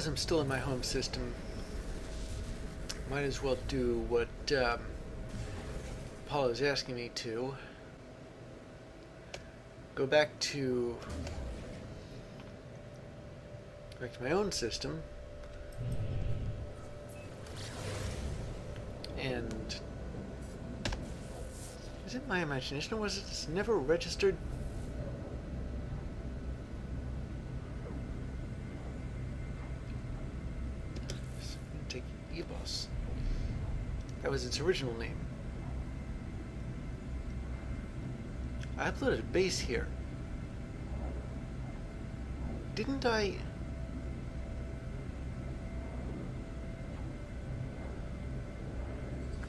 because I'm still in my home system, might as well do what Apollo's asking me to. Go back to my own system and is it my imagination or was it never registered? Take EBOS. That was its original name. I uploaded a base here. Didn't I?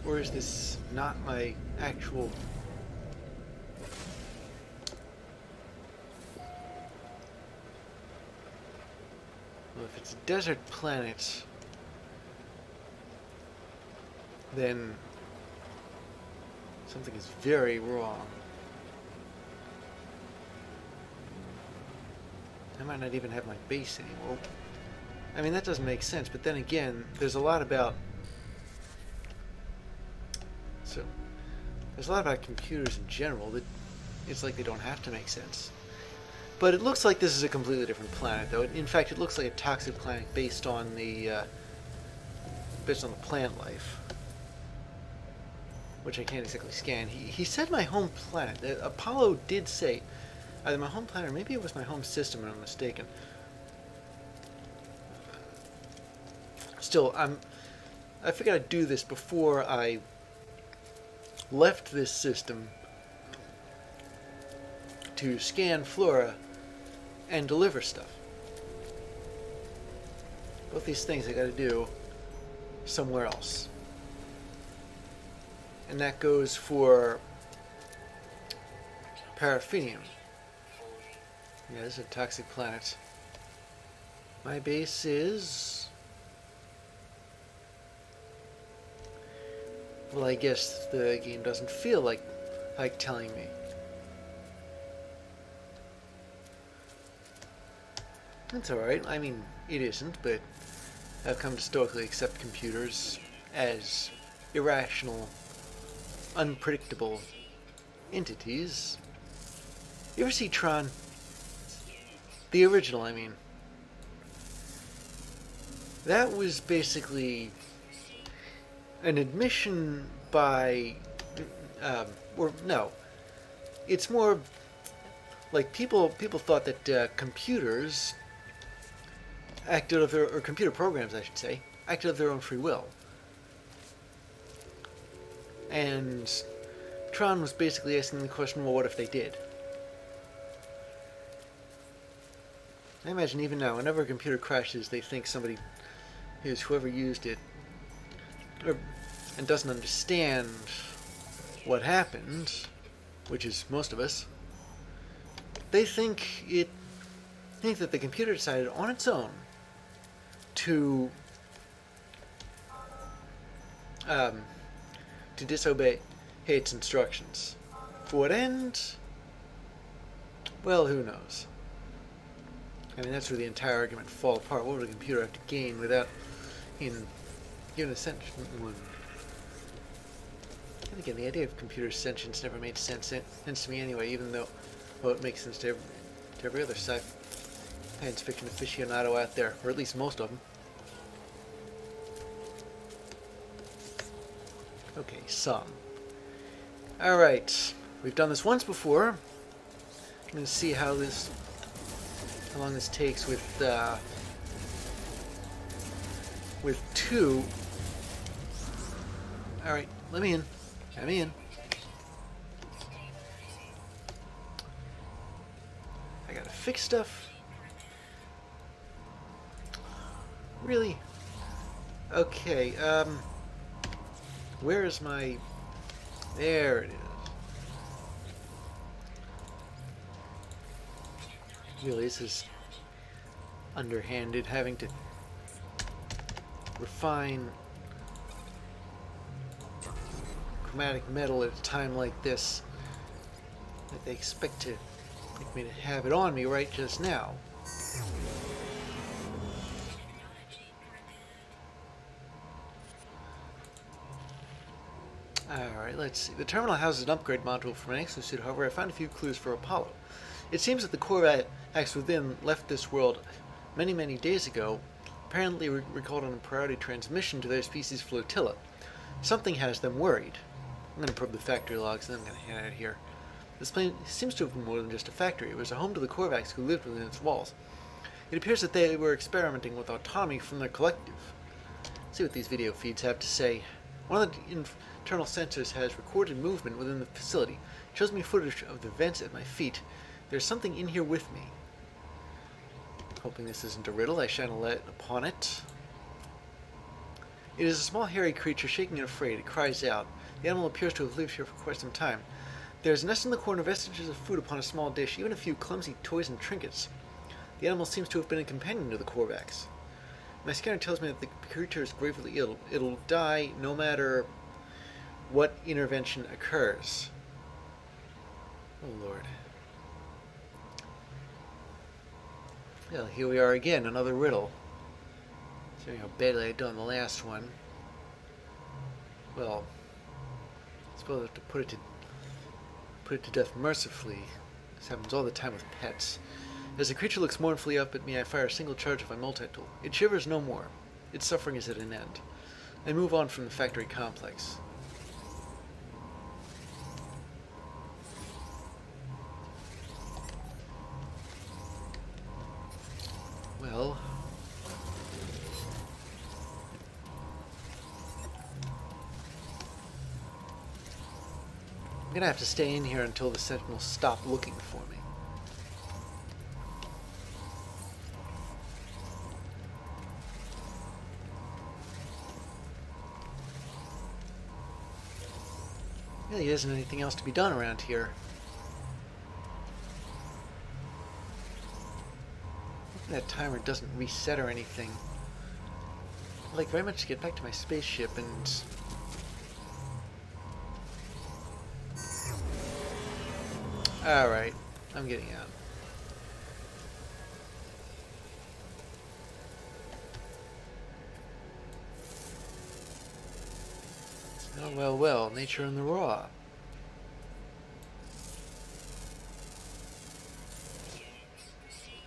Or is this not my actual? Well, if it's a desert planet, then something is very wrong. I might not even have my base anymore. I mean, that doesn't make sense, but then again, there's a lot about computers in general that it's like they don't have to make sense. But it looks like this is a completely different planet, though. In fact, it looks like a toxic planet based on the plant life, which I can't exactly scan. He said my home planet. Apollo did say either my home planet or maybe it was my home system, if I'm mistaken. Still, I figured I'd do this before I left this system to scan flora and deliver stuff. Both these things I gotta do somewhere else. And that goes for paraffinium. Yeah, this is a toxic planet. My base is... well, I guess the game doesn't feel like telling me. That's alright. I mean, it isn't, but I've come to stoically accept computers as irrational, unpredictable entities. You ever see Tron? The original, I mean. That was basically an admission by, or no, it's more like people thought that computers acted of their, or computer programs I should say, acted of their own free will. And Tron was basically asking the question, well, what if they did? I imagine even now, whenever a computer crashes, they think somebody is whoever used it, and doesn't understand what happened, which is most of us. They think that the computer decided on its own to disobey its instructions. For what end? Well, who knows? I mean, that's where the entire argument fall apart. What would a computer have to gain without given a sentient one? And again, the idea of computer sentience never made sense to me anyway, even though, well, it makes sense to every other science fiction aficionado out there, or at least most of them. Okay, some. Alright, we've done this once before. I'm going to see how long this takes with two. Alright, let me in. Let me in. I gotta fix stuff. Really? Okay, where is my... there it is. Really, this is underhanded, having to refine chromatic metal at a time like this. Like they expect to me to have it on me right just now. Alright, let's see. The terminal houses an upgrade module for my exosuit, however I found a few clues for Apollo. It seems that the Korvax within left this world many days ago, apparently recalled on a priority transmission to their species flotilla. Something has them worried. I'm going to probe the factory logs and then I'm going to hand it here. This plane seems to have been more than just a factory. It was a home to the Korvax who lived within its walls. It appears that they were experimenting with autonomy from their collective. Let's see what these video feeds have to say. One of the internal sensors has recorded movement within the facility. It shows me footage of the vents at my feet. There's something in here with me. Hoping this isn't a riddle, I shine a light upon it. It is a small hairy creature shaking and afraid. It cries out. The animal appears to have lived here for quite some time. There is a nest in the corner, vestiges of food upon a small dish, even a few clumsy toys and trinkets. The animal seems to have been a companion to the Korvax. My scanner tells me that the creature is gravely ill. It'll die no matter what intervention occurs. Oh Lord. Well, here we are again, another riddle. Seeing how badly I'd done the last one. Well, I suppose I have to put it to death mercifully. This happens all the time with pets. As the creature looks mournfully up at me, I fire a single charge of my multitool. It shivers no more. Its suffering is at an end. I move on from the factory complex. Well, I'm gonna have to stay in here until the sentinels stop looking for me. Really isn't anything else to be done around here. That timer doesn't reset or anything. I'd like very much to get back to my spaceship and... Alright, I'm getting out. Well, nature in the raw.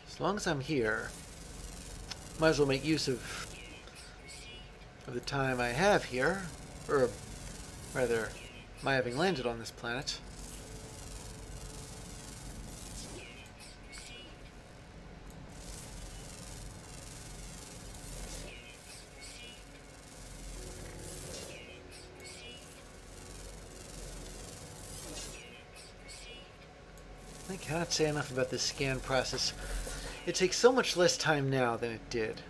As long as I'm here, might as well make use of the time I have here, or rather, my having landed on this planet. I cannot say enough about this scan process. It takes so much less time now than it did.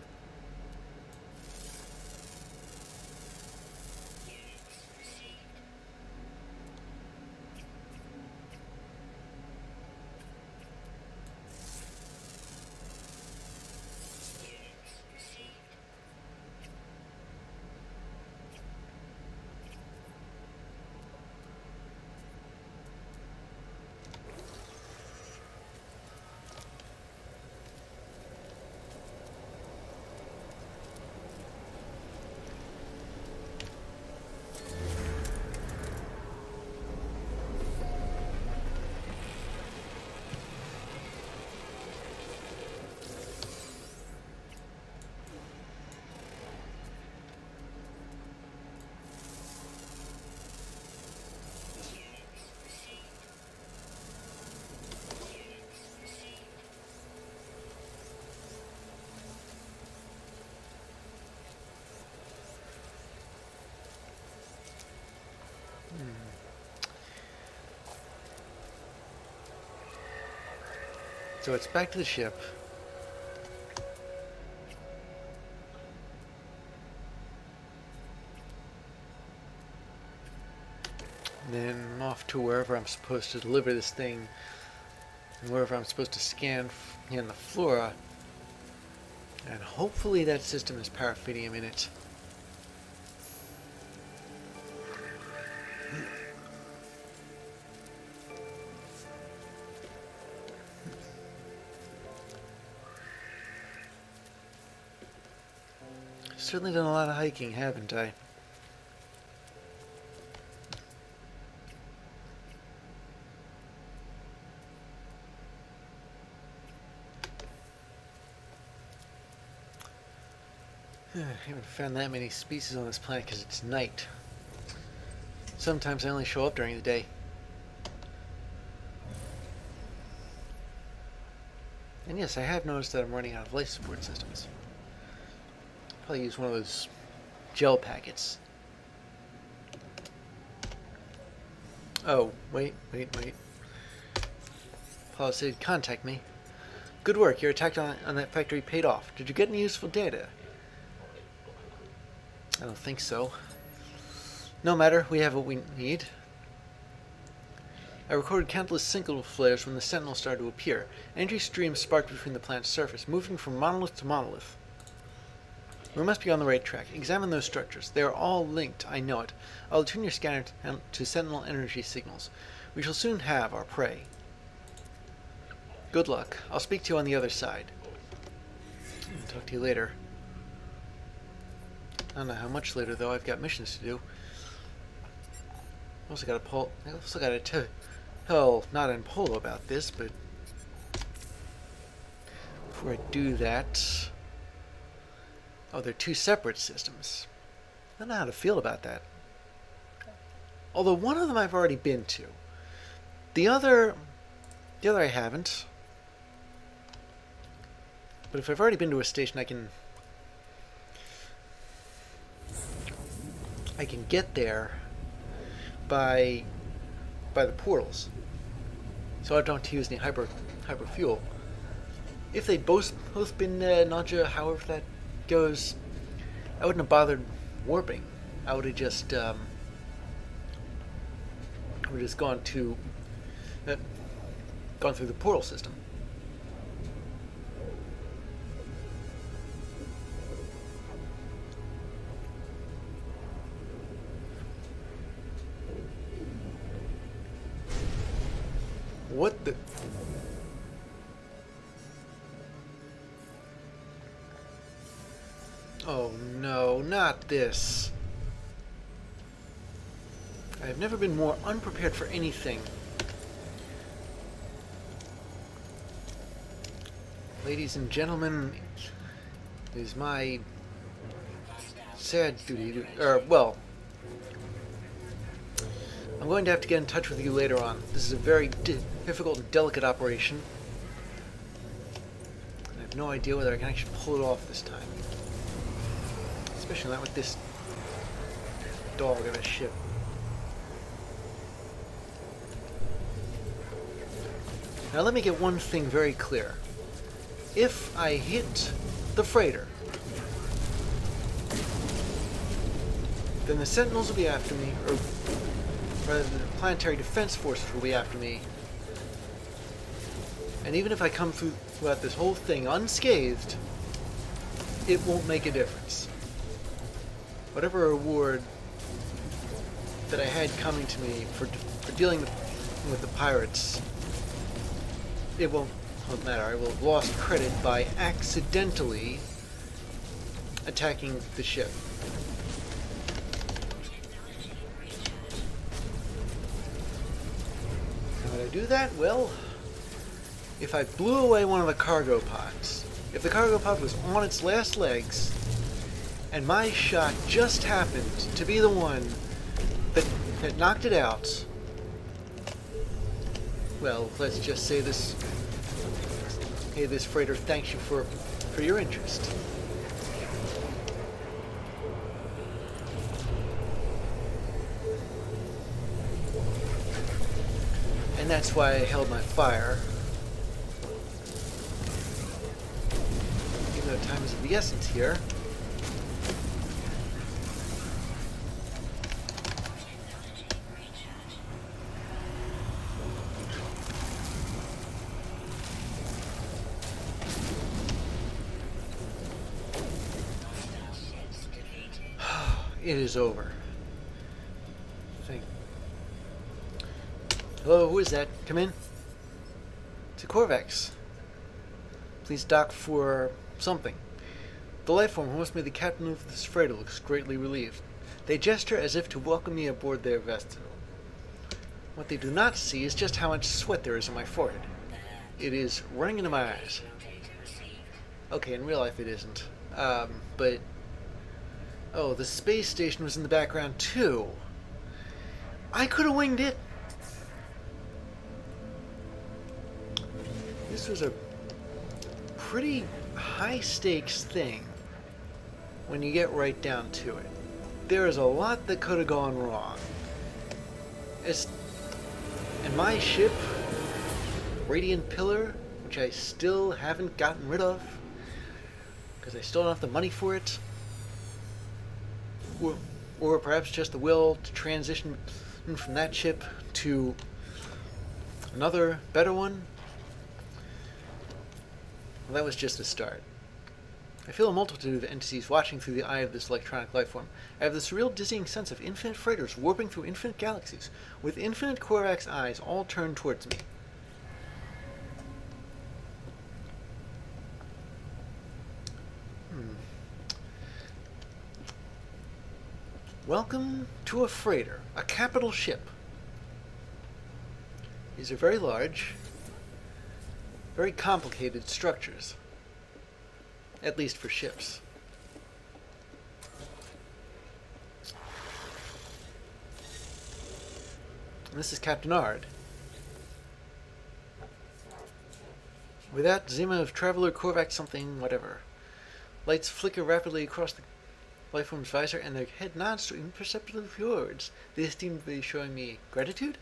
So it's back to the ship. Then off to wherever I'm supposed to deliver this thing, and wherever I'm supposed to scan the flora. And hopefully that system has paraffinium in it. Certainly done a lot of hiking, haven't I? I haven't found that many species on this planet because it's night. Sometimes I only show up during the day. And yes, I have noticed that I'm running out of life support systems. Probably use one of those gel packets. Oh, wait. Paul said, contact me. Good work, your attack on that factory paid off. Did you get any useful data? I don't think so. No matter, we have what we need. I recorded countless signal flares when the Sentinel started to appear. Energy streams sparked between the planet's surface, moving from monolith to monolith. We must be on the right track. Examine those structures. They are all linked, I know it. I'll tune your scanner to Sentinel energy signals. We shall soon have our prey. Good luck. I'll speak to you on the other side. I'll talk to you later. I don't know how much later, though. I've got missions to do. I also got to tell not in Polo about this, but before I do that... Oh, they're two separate systems. I don't know how to feel about that. Although one of them I've already been to. The other I haven't. But if I've already been to a station, I can get there by the portals. So I don't have to use any hyper fuel. If they'd both been Naja, however that goes, I wouldn't have bothered warping. I would have just gone through the portal system. What the? Oh no, not this. I have never been more unprepared for anything. Ladies and gentlemen, it is my sad duty to, well, I'm going to have to get in touch with you later on. This is a very difficult and delicate operation. I have no idea whether I can actually pull it off this time. Especially not with this dog of a ship. Now let me get one thing very clear. If I hit the freighter, then the Sentinels will be after me, or rather the Planetary Defense Forces will be after me. And even if I come throughout this whole thing unscathed, it won't make a difference. Whatever reward that I had coming to me for dealing with the pirates, it won't matter. I will have lost credit by accidentally attacking the ship. How would I do that? Well, if I blew away one of the cargo pods, if the cargo pod was on its last legs, and my shot just happened to be the one that knocked it out, well, let's just say this. Hey, this freighter thanks you for your interest. And that's why I held my fire. Even though time is of the essence here. It is over. Hello, who is that? Come in. It's a Corvex. Please dock for something. The life form who must be the captain of this freighter looks greatly relieved. They gesture as if to welcome me aboard their vessel. What they do not see is just how much sweat there is on my forehead. It is running into my eyes. Okay, in real life it isn't. But Oh, the space station was in the background too. I could have winged it. This was a pretty high-stakes thing when you get right down to it. There is a lot that could have gone wrong. And my ship, Radiant Pillar, which I still haven't gotten rid of, because I still don't have the money for it, or perhaps just the will to transition from that ship to another, better one. Well, that was just the start. I feel a multitude of entities watching through the eye of this electronic life form. I have the surreal, dizzying sense of infinite freighters warping through infinite galaxies, with infinite Korvax eyes all turned towards me. Welcome to a freighter, a capital ship. These are very large, very complicated structures, at least for ships. And this is Captain Ard. With that, Zima of Traveler Korvax something, whatever. Lights flicker rapidly across the lifeform's visor, and their head nods to imperceptible words. They seem to be showing me gratitude.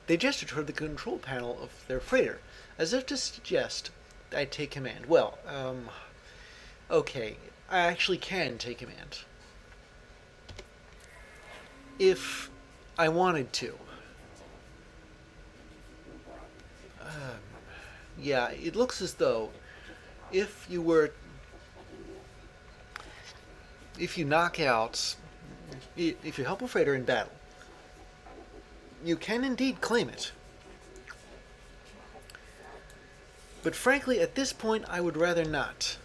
They gesture toward the control panel of their freighter, as if to suggest I take command. Well, okay, I actually can take command. If I wanted to. Yeah, it looks as though if you knock out, if you help a freighter in battle, you can indeed claim it. But frankly, at this point, I would rather not.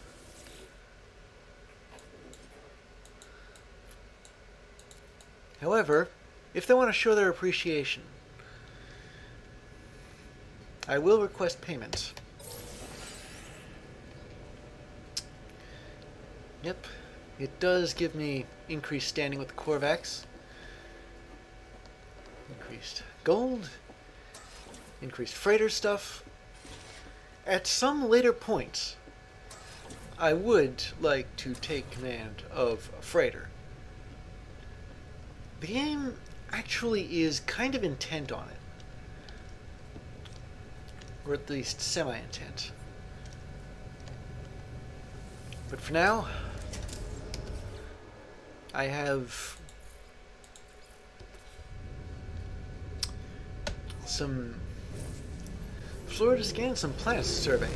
However, if they want to show their appreciation, I will request payment. Yep. It does give me increased standing with the Korvax. Increased gold. Increased freighter stuff. At some later point, I would like to take command of a freighter. The game actually is kind of intent on it. Or at least semi-intent. But for now, I have some flora to scan, some planets to survey.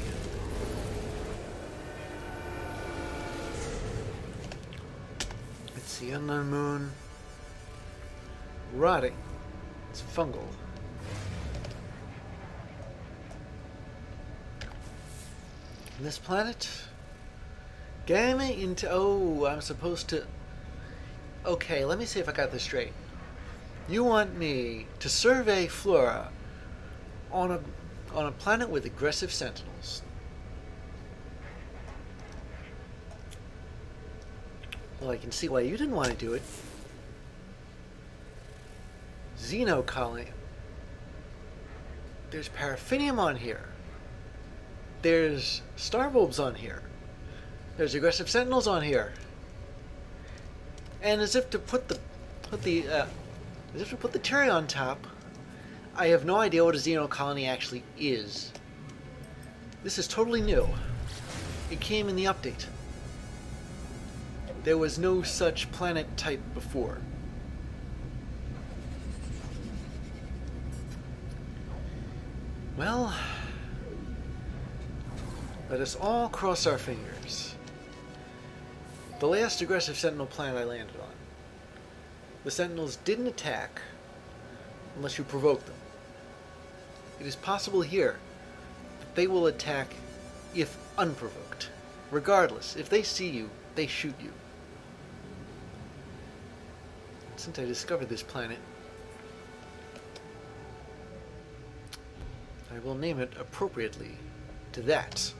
Let's see, unknown moon. Rotting. It's fungal. And this planet? Gamma into... Oh, I'm supposed to... Okay, let me see if I got this straight. You want me to survey flora on a planet with aggressive sentinels. Well, I can see why you didn't want to do it. Xeno colony. There's paraffinium on here. There's star bulbs on here. There's aggressive sentinels on here. And as if to put the cherry on top, I have no idea what a Xeno colony actually is. This is totally new. It came in the update. There was no such planet type before. Well, let us all cross our fingers. The last aggressive sentinel planet I landed on. The sentinels didn't attack unless you provoke them. It is possible here that they will attack if unprovoked. Regardless, if they see you, they shoot you. Since I discovered this planet, I will name it appropriately to that.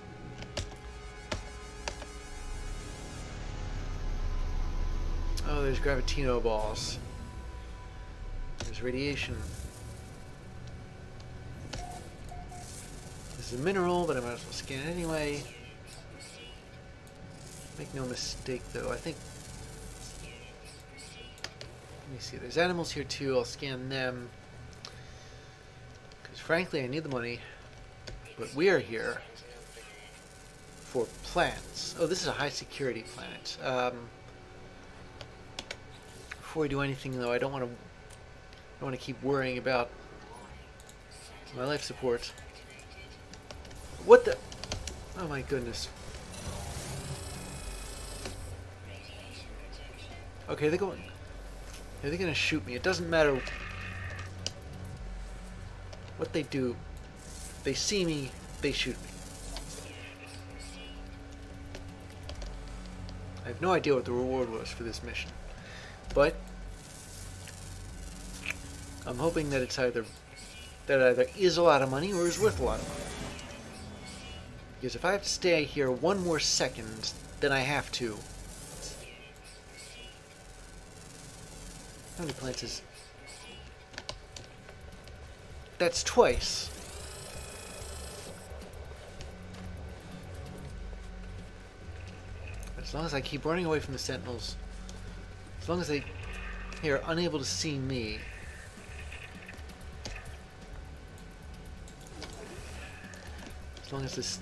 Oh, there's gravitino balls. There's radiation. This is a mineral, but I might as well scan it anyway. Make no mistake, though. I think... Let me see. There's animals here, too. I'll scan them. Because, frankly, I need the money. But we are here for plants. Oh, this is a high-security planet. Before we do anything, though, I don't want to keep worrying about my life support. What the? Oh my goodness. Okay, they're gonna shoot me. It doesn't matter what they do. They see me, they shoot me. I have no idea what the reward was for this mission. But I'm hoping that it either is a lot of money or is worth a lot of money. Because if I have to stay here one more second, then I have to. How many plants is... That's twice. As long as I keep running away from the sentinels, as long as they are unable to see me, as long as this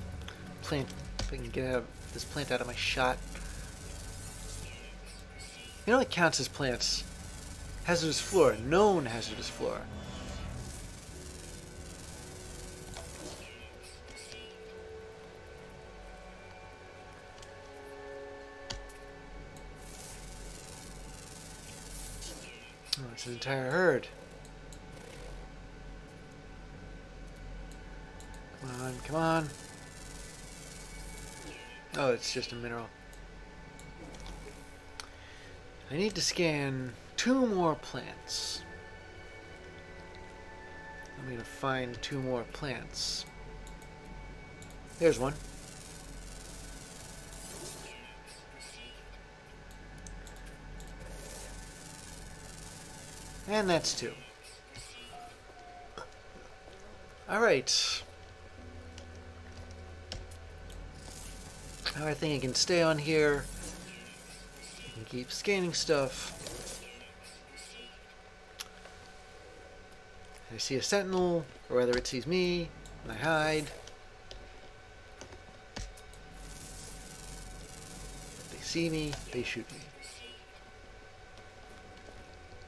plant, if I can get this plant out of my shot. You know what counts as plants? Hazardous flora, known hazardous flora. Oh, it's an entire herd. Come on, come on. Oh, it's just a mineral. I need to scan 2 more plants. I'm going to find 2 more plants. There's one. And that's 2. Alright. Now I think I can stay on here and keep scanning stuff. I see a sentinel, or rather it sees me, and I hide. If they see me, they shoot me.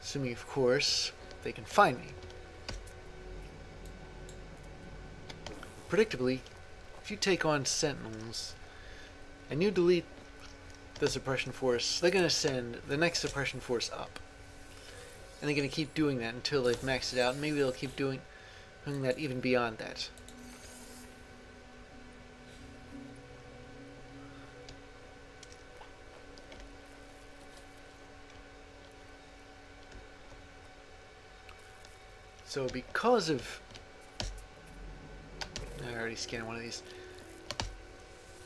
Assuming, of course, they can find me. Predictably, if you take on sentinels, and you delete the suppression force, they're going to send the next suppression force up. And they're going to keep doing that until they've maxed it out, and maybe they'll keep doing that even beyond that. So because of... I already scanned one of these.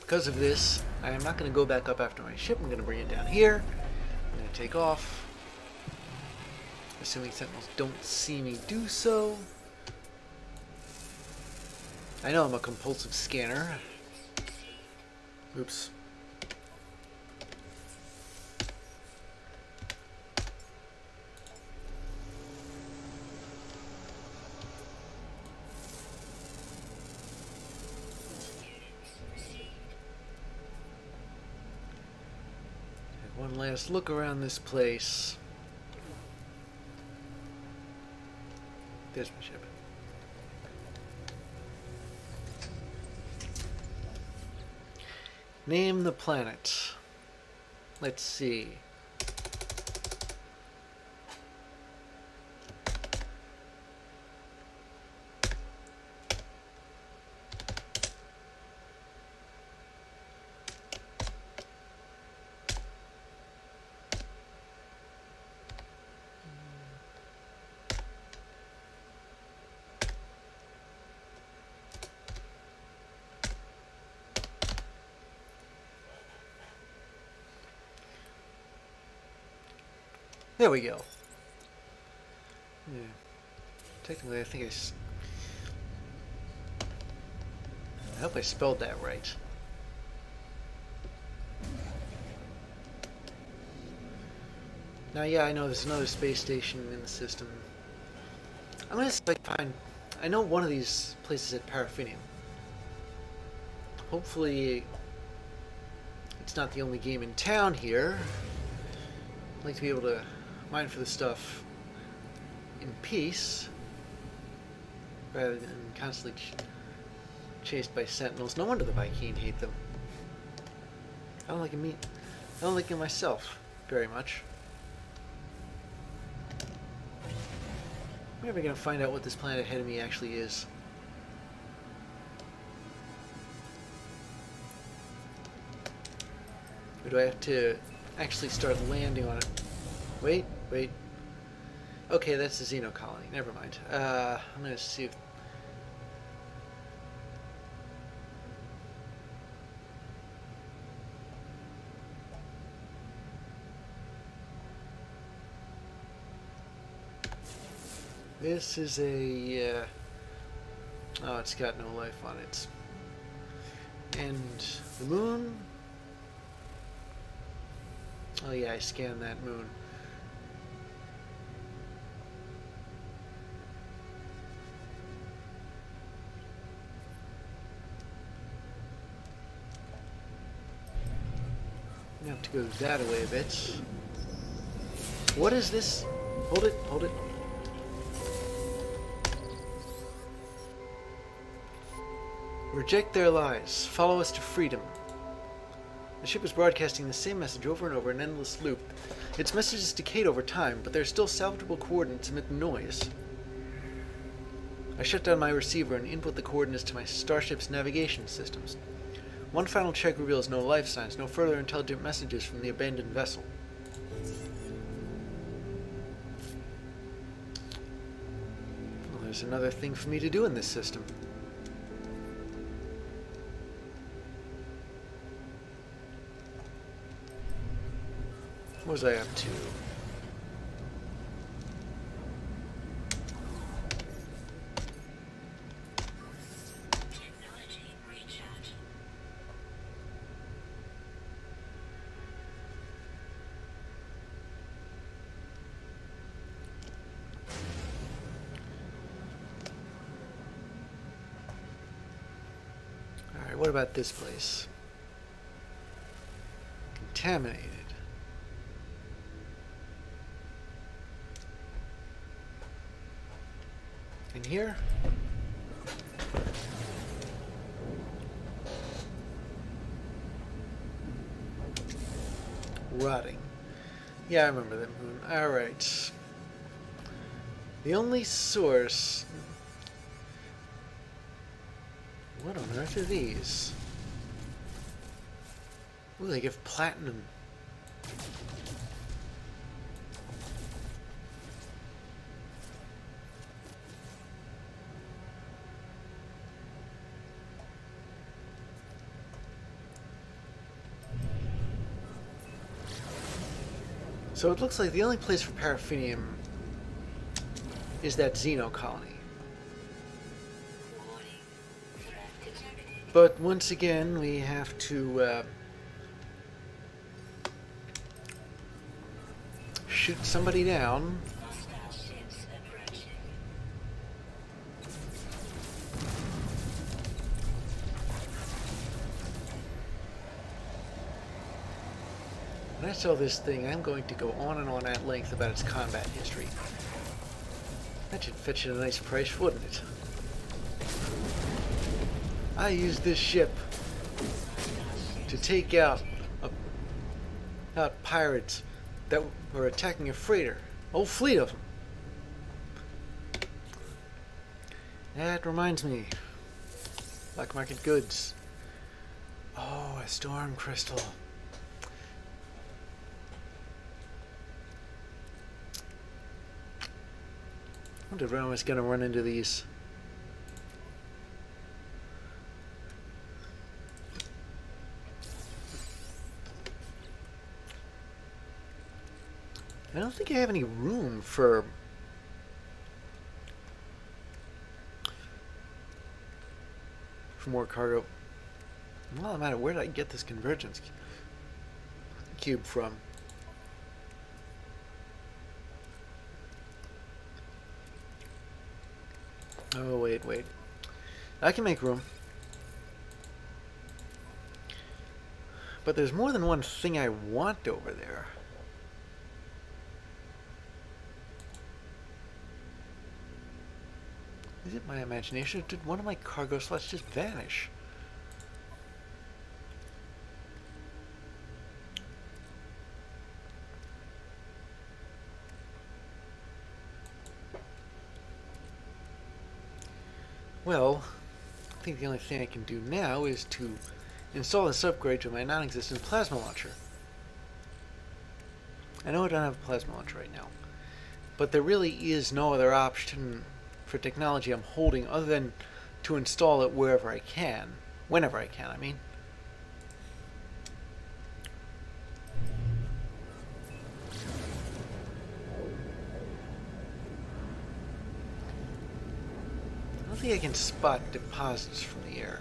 Because of this, I am not going to go back up after my ship. I'm going to bring it down here. I'm going to take off. Assuming sentinels don't see me do so. I know I'm a compulsive scanner. Oops. One last look around this place. There's my ship. Name the planet. Let's see. There we go. Yeah. Technically, I think I hope I spelled that right. Now, yeah, I know there's another space station in the system. I'm gonna see if I can find. I know one of these places at Paraffinium. Hopefully, it's not the only game in town here. I'd like to be able to mine for the stuff in peace, rather than constantly chased by sentinels. No wonder the Vy'keen hate them. I don't like them myself very much. I'm never gonna find out what this planet ahead of me actually is. Or do I have to actually start landing on it? Wait. Okay, that's the Xeno colony. Never mind. I'm gonna see if... This is a... oh, it's got no life on it. And the moon... oh yeah, I scanned that moon. I'm gonna have to go that away a bit. What is this? Hold it. Reject their lies. Follow us to freedom. The ship is broadcasting the same message over and over in an endless loop. Its messages decayed over time, but there are still salvageable coordinates amid the noise. I shut down my receiver and input the coordinates to my starship's navigation systems. One final check reveals no life signs, no further intelligent messages from the abandoned vessel. Well, there's another thing for me to do in this system. What was I up to? Alright, what about this place? Contaminated. In here? Rotting. Yeah, I remember that moon. Alright. The only source... what on earth are these? Ooh, they give platinum. So it looks like the only place for paraffinium is that Xeno colony. But once again, we have to shoot somebody down. When I saw this thing, I'm going to go on and on at length about its combat history. That should fetch it a nice price, wouldn't it? I used this ship to take out pirates that were attacking a freighter. A whole fleet of them. That reminds me. Black market goods. Oh, a storm crystal. I wonder when I was going to run into these. I don't think I have any room for more cargo. Well, no matter where did I get this convergence cube from? Oh, wait. I can make room. But there's more than one thing I want over there. Is it my imagination, or did one of my cargo slots just vanish? Well, I think the only thing I can do now is to install this upgrade to my non-existent plasma launcher. I know I don't have a plasma launcher right now, but there really is no other option for technology I'm holding other than to install it wherever I can. Whenever I can, I mean. I don't think I can spot deposits from the air.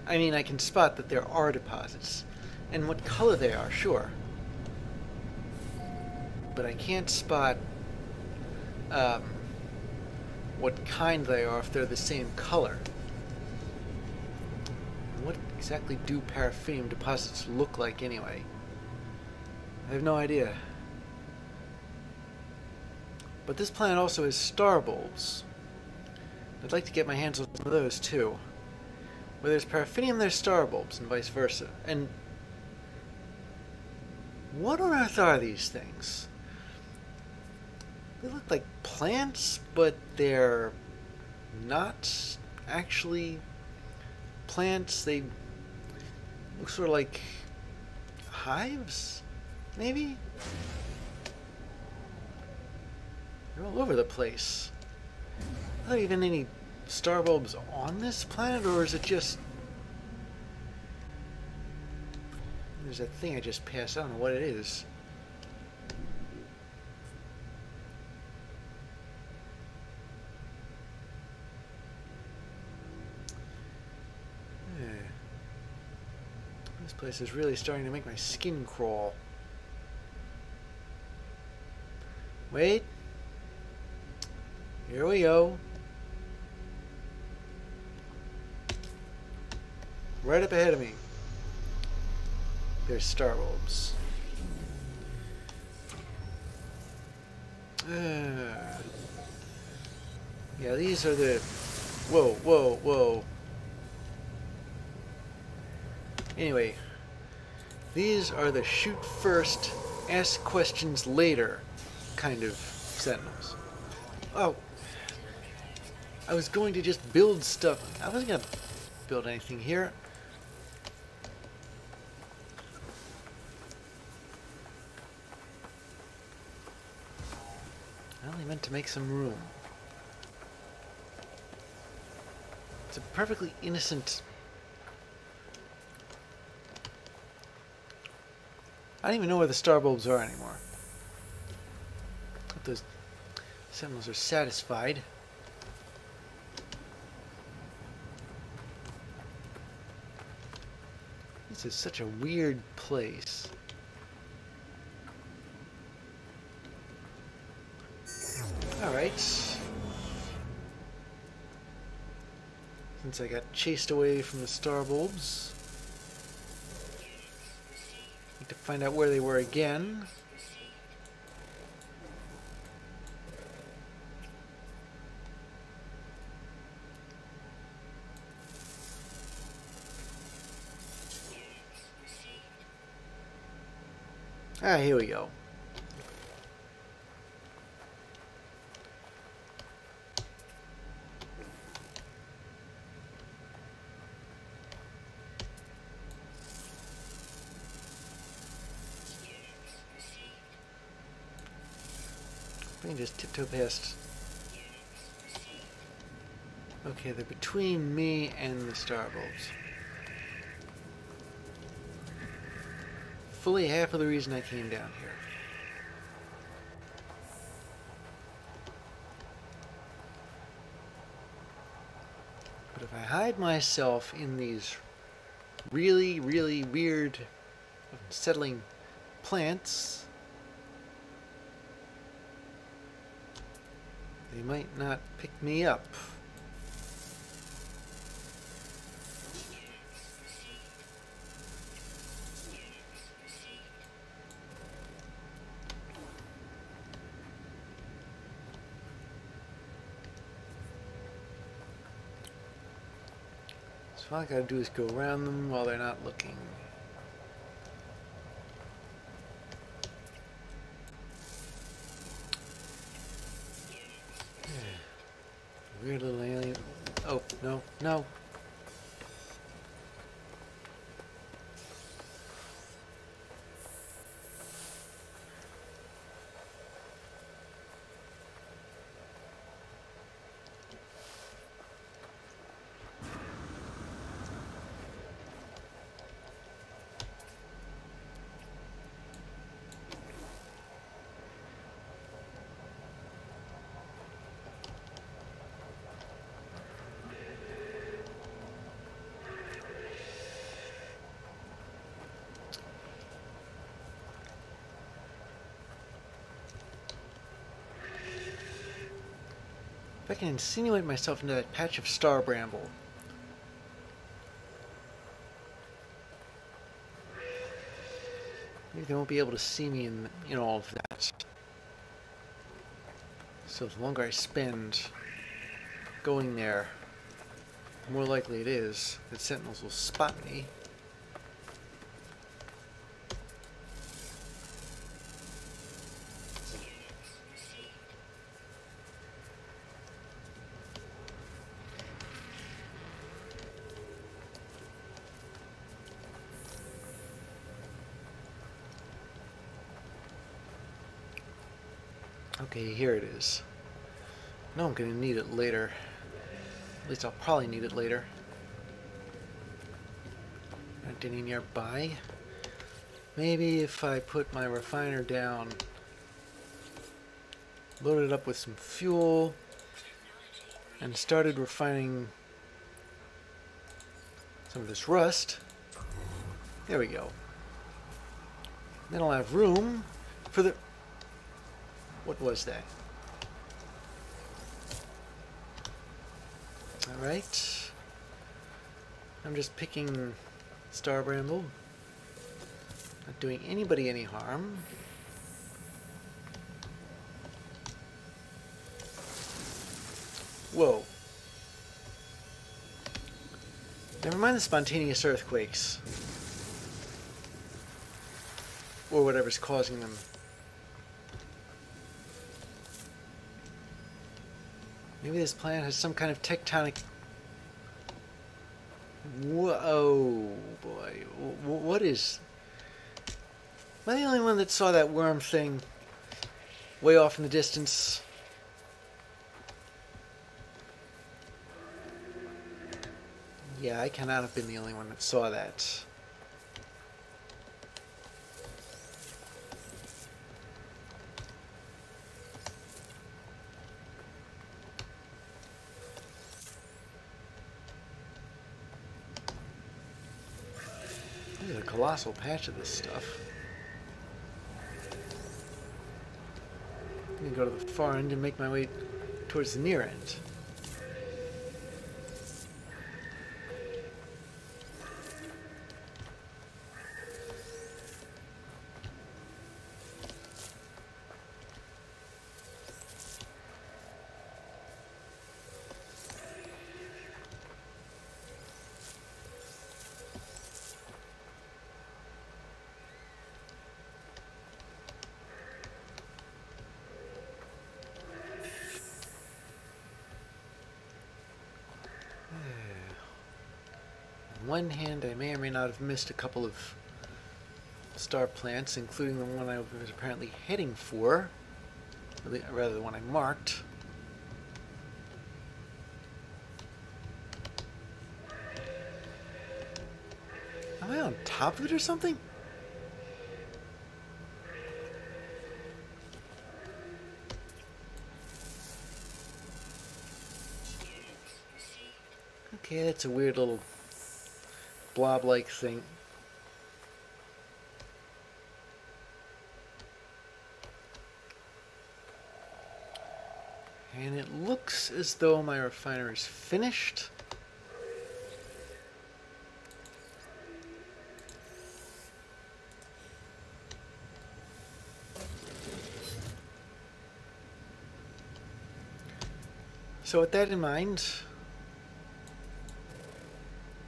I mean, I can spot that there are deposits, and what color they are, sure. But I can't spot what kind they are if they're the same color. What exactly do paraffinium deposits look like anyway? I have no idea. But this planet also has star bulbs. I'd like to get my hands on some of those too. Where there's paraffinium, there's star bulbs, and vice versa. And what on earth are these things? They look like plants, but they're not actually plants. They look sort of like hives, maybe? They're all over the place. Are there even any star bulbs on this planet, or is it just... There's that thing I just passed. I don't know what it is. This place is really starting to make my skin crawl. Wait. Here we go. Right up ahead of me. There's star bulbs. Yeah, these are the... Whoa. Anyway, these are the shoot first, ask questions later kind of sentinels. Oh, I was going to just build stuff. I wasn't going to build anything here. I only meant to make some room. It's a perfectly innocent... I don't even know where the star bulbs are anymore. Hope those sentinels are satisfied. This is such a weird place. Alright. Since I got chased away from the star bulbs, I need to find out where they were again. Ah, here we go. I can just tiptoe past. Okay, they're between me and the star bulbs. Fully half of the reason I came down here. But if I hide myself in these really, really weird, unsettling plants, they might not pick me up. So all I gotta do is go around them while they're not looking. Weird little alien. Oh, no, no. If I can insinuate myself into that patch of star bramble. Maybe they won't be able to see me in all of that. So the longer I spend going there, the more likely it is that sentinels will spot me. Okay, here it is. I know I'm going to need it later. At least I'll probably need it later. Not any nearby. Maybe if I put my refiner down, loaded it up with some fuel, and started refining some of this rust. There we go. Then I'll have room for the... What was that? Alright. I'm just picking star bramble. Not doing anybody any harm. Whoa. Never mind the spontaneous earthquakes. Or whatever's causing them. Maybe this planet has some kind of tectonic... Whoa, boy. What is... Am I the only one that saw that worm thing way off in the distance? Yeah, I cannot have been the only one that saw that. There's a colossal patch of this stuff. I'm going to go to the far end and make my way towards the near end. On one hand, I may or may not have missed a couple of star plants, including the one I was apparently heading for, or rather the one I marked. Am I on top of it or something? Okay, it's a weird little blob-like thing. And it looks as though my refiner is finished. So with that in mind,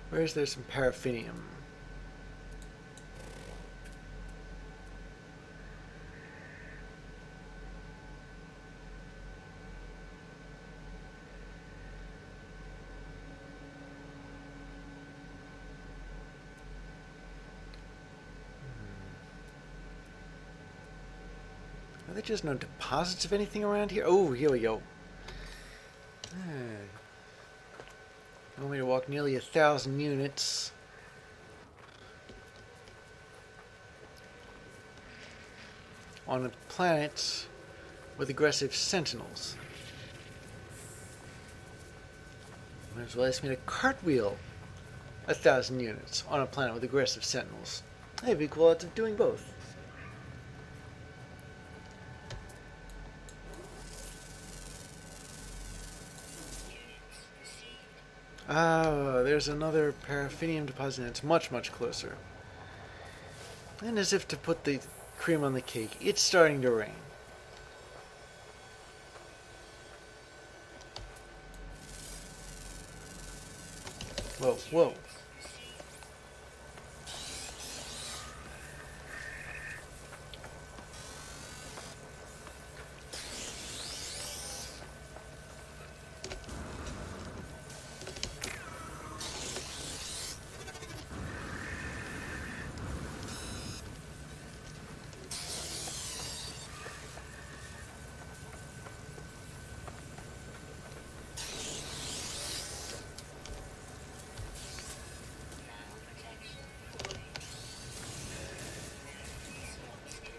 where is there some paraffinium? Are there just no deposits of anything around here? Oh, here we go. You want me to walk nearly 1,000 units. On a planet with aggressive sentinels. Might as well ask me to cartwheel 1,000 units on a planet with aggressive sentinels. I have equal odds of doing both. Ah, there's another paraffinium deposit, and it's much, much closer. And as if to put the cream on the cake, it's starting to rain. Whoa, whoa.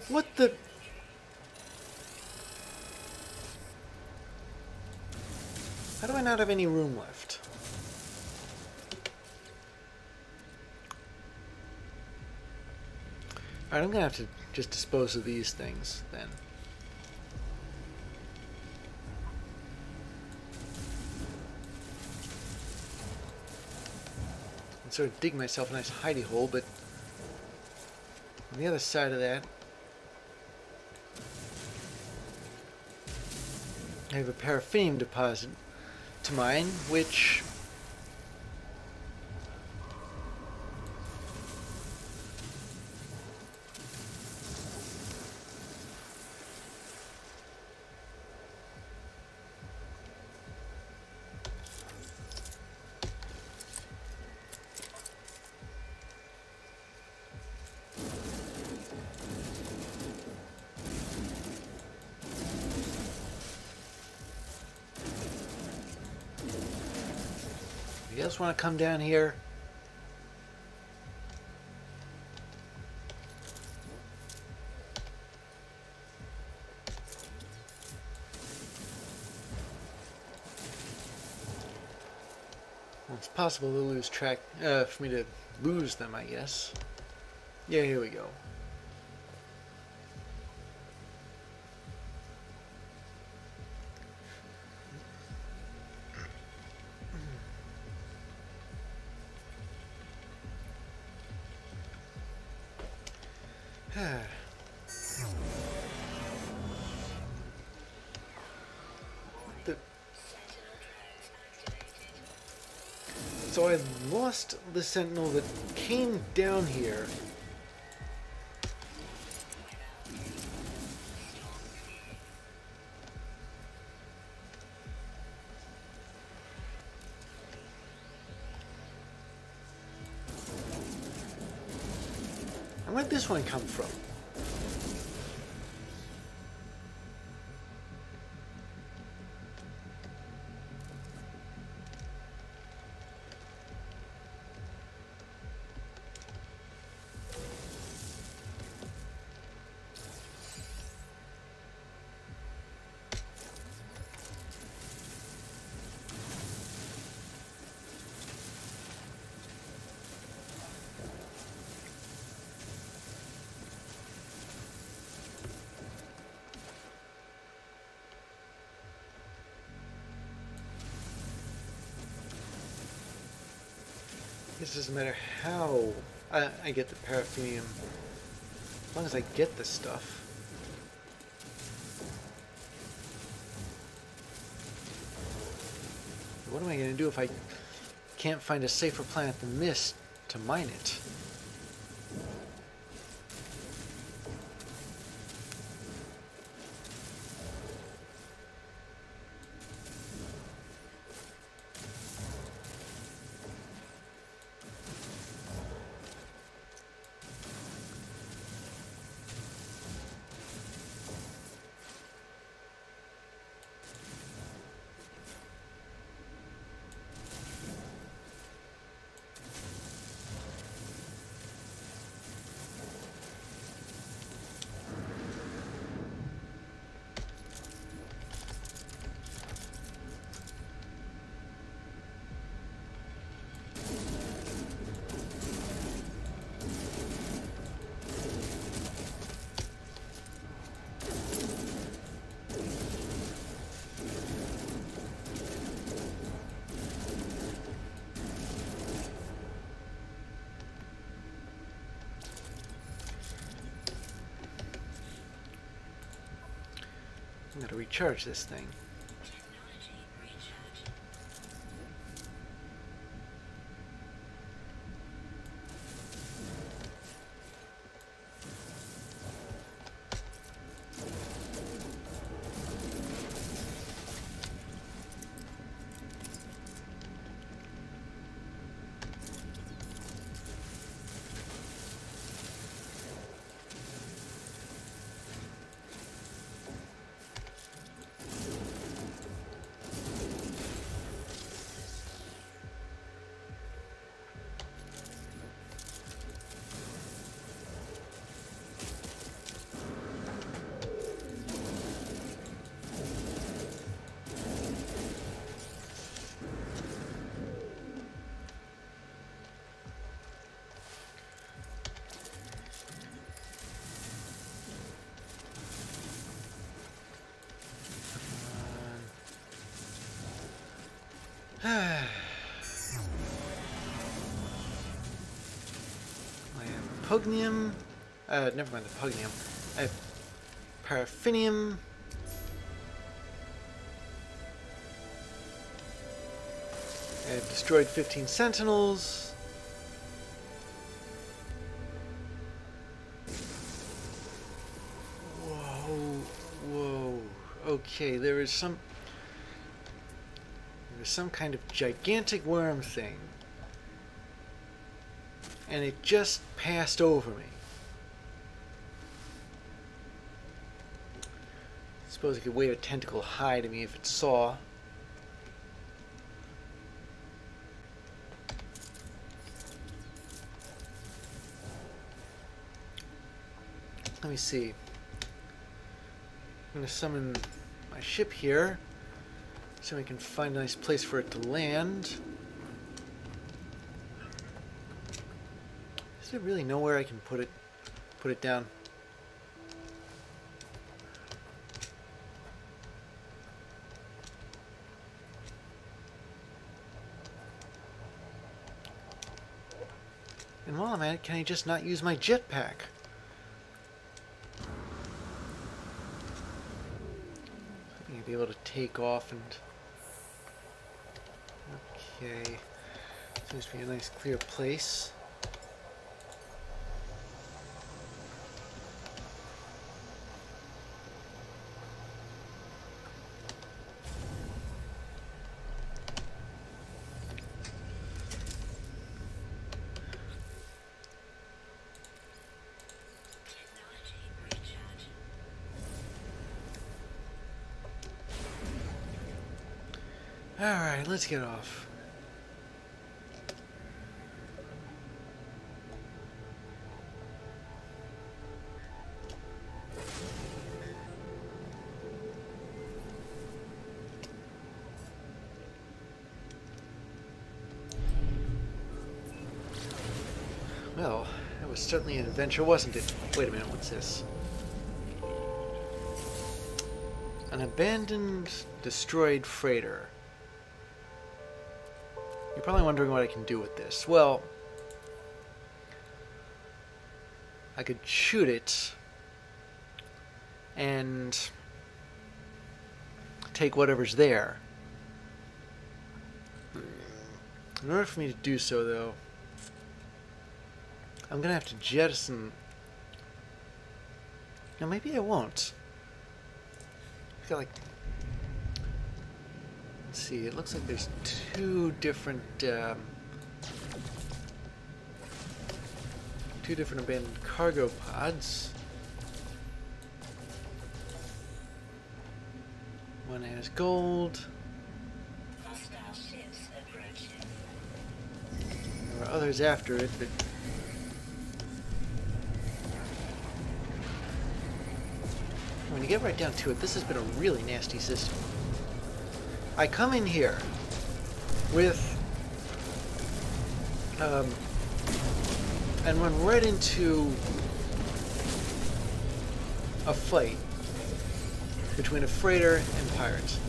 What the? How do I not have any room left? Alright, I'm gonna have to just dispose of these things then. And sort of dig myself a nice hidey hole, but on the other side of that, I have a paraffinium deposit to mine, which you guys want to come down here? Well, it's possible to lose track, for me to lose them, I guess. Yeah, here we go. So I lost the sentinel that came down here. And where'd this one come from? It doesn't matter how I get the paraffinium, as long as I get the stuff. What am I going to do if I can't find a safer planet than this to mine it? I'm going to recharge this thing. I have pugnium. Never mind the pugnium. I have paraffinium. I have destroyed 15 sentinels. Whoa. Okay, there is some kind of gigantic worm thing, and it just passed over me. Suppose it could wave a tentacle hi to me if it saw. Let me see. I'm going to summon my ship here so I can find a nice place for it to land. Is there really nowhere I can put it down? And while I'm at it, can I just not use my jetpack? I'll be able to take off and... Okay. Seems to be a nice clear place. Alright, let's get off. Well, that was certainly an adventure, wasn't it? Wait a minute, what's this? An abandoned, destroyed freighter. You're probably wondering what I can do with this. Well, I could shoot it and take whatever's there. In order for me to do so, though, I'm gonna have to jettison. No, maybe I won't. I feel like. Let's see. It looks like there's two different abandoned cargo pods. One has gold. There are others after it, but when you get right down to it, this has been a really nasty system. I come in here with and run right into a fight between a freighter and pirates.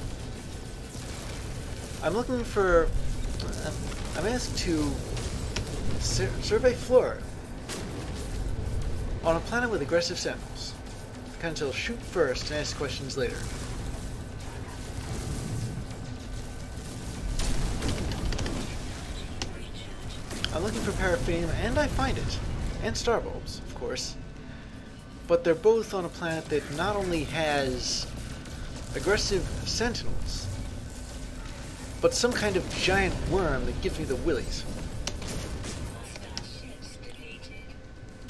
I'm looking for. I'm asked to survey flora on a planet with aggressive sentinels. Kind of shoot first and ask questions later. I'm looking for paraffinium, and I find it. And star bulbs, of course. But they're both on a planet that not only has aggressive sentinels, but some kind of giant worm that gives me the willies.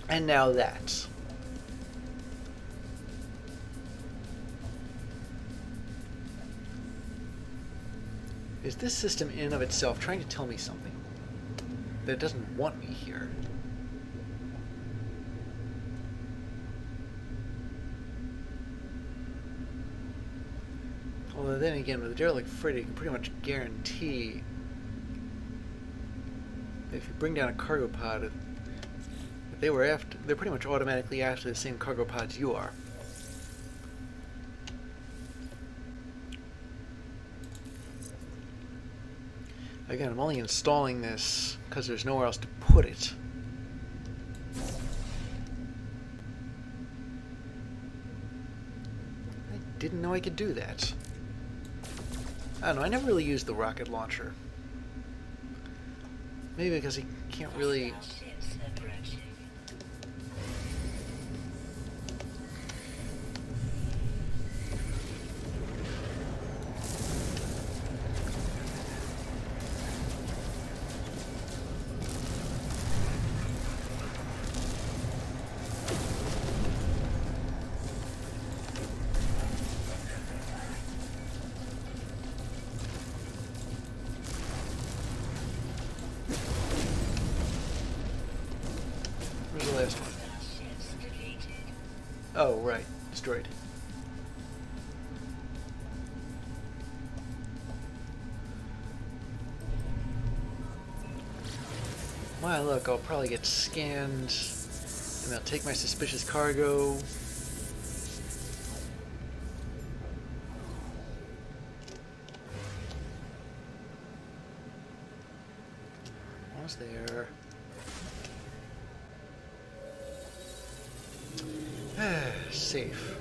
And now that. Is this system in and of itself trying to tell me something? That it doesn't want me here? Although then again, with a derelict freighter, you can pretty much guarantee that if you bring down a cargo pod, if they were after, they're pretty much automatically after the same cargo pods you are. Again, I'm only installing this because there's nowhere else to put it. I didn't know I could do that. I don't know, I never really used the rocket launcher. Maybe because he can't really... Where's the last one? Oh, right. Destroyed. Why, look, I'll probably get scanned, and they'll take my suspicious cargo. Almost there. Safe.